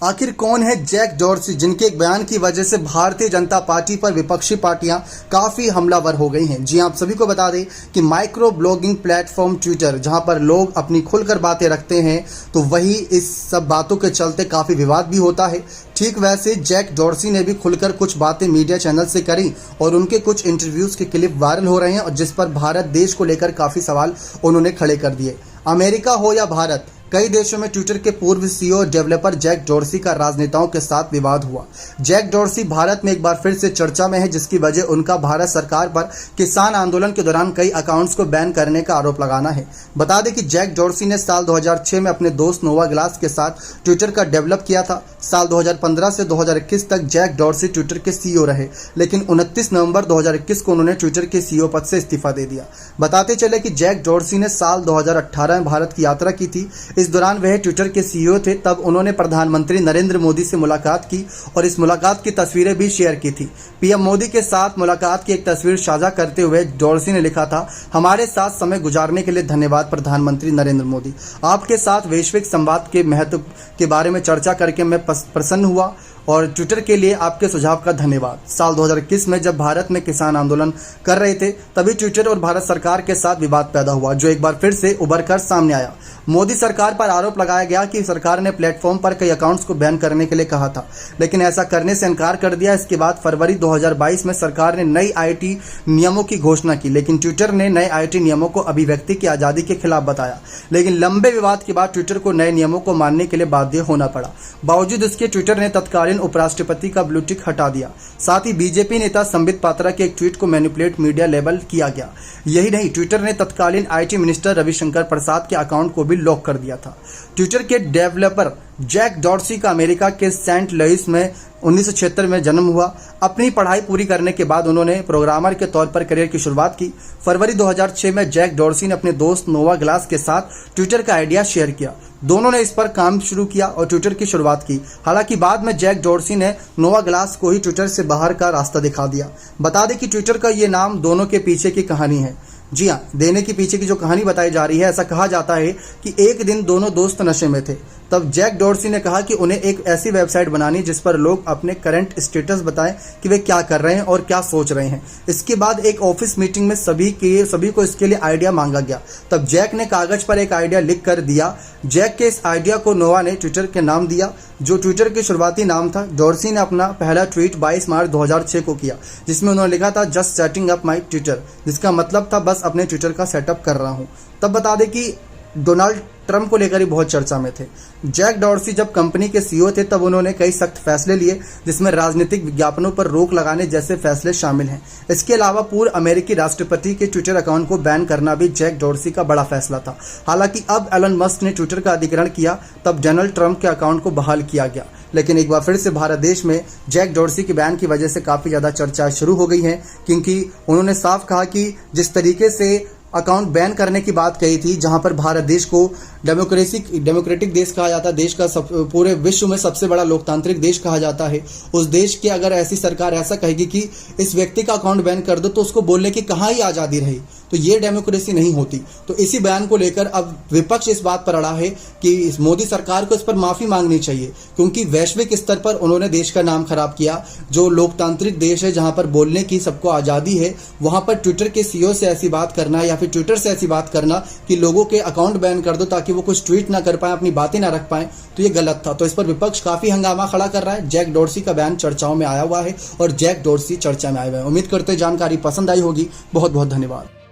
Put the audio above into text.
आखिर कौन है जैक डॉर्सी, जिनके एक बयान की वजह से भारतीय जनता पार्टी पर विपक्षी पार्टियां काफ़ी हमलावर हो गई हैं। जी आप सभी को बता दें कि माइक्रो ब्लॉगिंग प्लेटफॉर्म ट्विटर, जहां पर लोग अपनी खुलकर बातें रखते हैं, तो वही इस सब बातों के चलते काफ़ी विवाद भी होता है। ठीक वैसे जैक डॉर्सी ने भी खुलकर कुछ बातें मीडिया चैनल से करी और उनके कुछ इंटरव्यूज़ के क्लिप वायरल हो रहे हैं, और जिस पर भारत देश को लेकर काफ़ी सवाल उन्होंने खड़े कर दिए। अमेरिका हो या भारत, कई देशों में ट्विटर के पूर्व सीईओ और डेवलपर जैक डॉर्सी का राजनेताओं के साथ विवाद हुआ। जैक डॉर्सी भारत में एक बार फिर से चर्चा में है, जिसकी वजह उनका भारत सरकार पर किसान आंदोलन के दौरान कई अकाउंट्स को बैन करने का आरोप लगाना है। बता दें कि जैक डॉर्सी ने साल 2006 में अपने दोस्त नोवा ग्लास के साथ ट्विटर का डेवलप किया था। साल 2015 से 2021 तक जैक डॉर्सी ट्विटर के सीईओ रहे, लेकिन 29 नवंबर 2021 को उन्होंने ट्विटर के सीईओ पद से इस्तीफा दे दिया। बताते चले कि जैक डॉर्सी ने साल 2018 में भारत की यात्रा की थी। इस दौरान वह ट्विटर के सीईओ थे। तब उन्होंने प्रधानमंत्री नरेंद्र मोदी से मुलाकात की और इस मुलाकात की तस्वीरें भी शेयर की थी। पीएम मोदी के साथ मुलाकात की एक तस्वीर साझा करते हुए डॉर्सी ने लिखा था, हमारे साथ समय गुजारने के लिए धन्यवाद प्रधानमंत्री नरेंद्र मोदी। आपके साथ वैश्विक संवाद के महत्व के बारे में चर्चा करके मैं प्रसन्न हुआ और ट्विटर के लिए आपके सुझाव का धन्यवाद। साल 2021 में जब भारत में किसान आंदोलन कर रहे थे, तभी ट्विटर और भारत सरकार के साथ विवाद पैदा हुआ, जो एक बार फिर से उभर कर सामने आया। मोदी सरकार पर आरोप लगाया गया कि सरकार ने प्लेटफॉर्म पर कई अकाउंट्स को बैन करने के लिए कहा था, लेकिन ऐसा करने से इनकार कर दिया। इसके बाद फरवरी 2022 में सरकार ने नई आईटी नियमों की घोषणा की, लेकिन ट्विटर ने नए आईटी नियमों को अभिव्यक्ति की आज़ादी के खिलाफ बताया। लेकिन लंबे विवाद के बाद ट्विटर को नए नियमों को मानने के लिए बाध्य होना पड़ा। बावजूद इसके ट्विटर ने तत्कालीन उपराष्ट्रपति का ब्लू टिक हटा दिया। साथ ही बीजेपी नेता संबित पात्रा के एक ट्वीट को मैनिपुलेट मीडिया लेबल किया गया। यही नहीं, ट्विटर ने तत्कालीन आईटी मिनिस्टर रविशंकर प्रसाद के अकाउंट को भी लॉक कर दिया था। ट्विटर के डेवलपर जैक डॉर्सी का अमेरिका के सेंट लुइस में 1976 में जन्म हुआ। अपनी पढ़ाई पूरी करने के बाद उन्होंने प्रोग्रामर के तौर पर करियर की शुरुआत की। फरवरी 2006 में जैक डॉर्सी ने अपने दोस्त नोवा ग्लास के साथ ट्विटर का आइडिया शेयर किया। दोनों ने इस पर काम शुरू किया और ट्विटर की शुरुआत की। हालांकि बाद में जैक डॉर्सी ने नोवा ग्लास को ही ट्विटर से बाहर का रास्ता दिखा दिया। बता दें कि ट्विटर का ये नाम दोनों के पीछे की कहानी है। जी हाँ, देने के पीछे की जो कहानी बताई जा रही है, ऐसा कहा जाता है कि एक दिन दोनों दोस्त नशे में थे। तब जैक डॉर्सी ने कहा कि उन्हें एक ऐसी वेबसाइट बनानी जिस पर लोग अपने करंट स्टेटस बताएं कि वे क्या कर रहे हैं और क्या सोच रहे हैं। इसके बाद एक ऑफिस मीटिंग में सभी को इसके लिए आइडिया मांगा गया। तब जैक ने कागज पर एक आइडिया लिख कर दिया। जैक के इस आइडिया को नोवा ने ट्विटर के नाम दिया, जो ट्विटर के शुरुआती नाम था। डॉर्सी ने अपना पहला ट्वीट 22 मार्च 2006 को किया, जिसमें उन्होंने लिखा था, just setting up my Twitter, जिसका मतलब था बस अपने ट्विटर का सेटअप कर रहा हूं। तब बता दें कि डोनाल्ड ट्रंप को लेकर ही बहुत चर्चा में थे। जैक डॉर्सी जब कंपनी के सीईओ थे, तब उन्होंने कई सख्त फैसले लिए, जिसमें राजनीतिक विज्ञापनों पर रोक लगाने जैसे फैसले शामिल हैं। इसके अलावा पूर्व अमेरिकी राष्ट्रपति के ट्विटर अकाउंट को बैन करना भी जैक डॉर्सी का बड़ा फैसला था। हालांकि अब एलन मस्क ने ट्विटर का अधिग्रहण किया, तब डोनाल्ड ट्रंप के अकाउंट को बहाल किया गया। लेकिन एक बार फिर से भारत देश में जैक डॉर्सी के बैन की वजह से काफ़ी ज़्यादा चर्चा शुरू हो गई है, क्योंकि उन्होंने साफ कहा कि जिस तरीके से अकाउंट बैन करने की बात कही थी, जहां पर भारत देश को डेमोक्रेटिक देश कहा जाता है, देश का पूरे विश्व में सबसे बड़ा लोकतांत्रिक देश कहा जाता है, उस देश की अगर ऐसी सरकार ऐसा कहेगी कि इस व्यक्ति का अकाउंट बैन कर दो, तो उसको बोलने की कहाँ ही आज़ादी रही, तो ये डेमोक्रेसी नहीं होती। तो इसी बयान को लेकर अब विपक्ष इस बात पर अड़ा है कि मोदी सरकार को इस पर माफ़ी मांगनी चाहिए, क्योंकि वैश्विक स्तर पर उन्होंने देश का नाम खराब किया। जो लोकतांत्रिक देश है, जहां पर बोलने की सबको आज़ादी है, वहां पर ट्विटर के सीईओ से ऐसी बात करना या फिर ट्विटर से ऐसी बात करना कि लोगों के अकाउंट बैन कर दो ताकि वो कुछ ट्वीट ना कर पाए, अपनी बातें ना रख पाए, तो ये गलत था। तो इस पर विपक्ष काफ़ी हंगामा खड़ा कर रहा है। जैक डॉर्सी का बयान चर्चाओं में आया हुआ है और जैक डॉर्सी चर्चा में आए हुए हैं। उम्मीद करते हैं जानकारी पसंद आई होगी। बहुत बहुत धन्यवाद।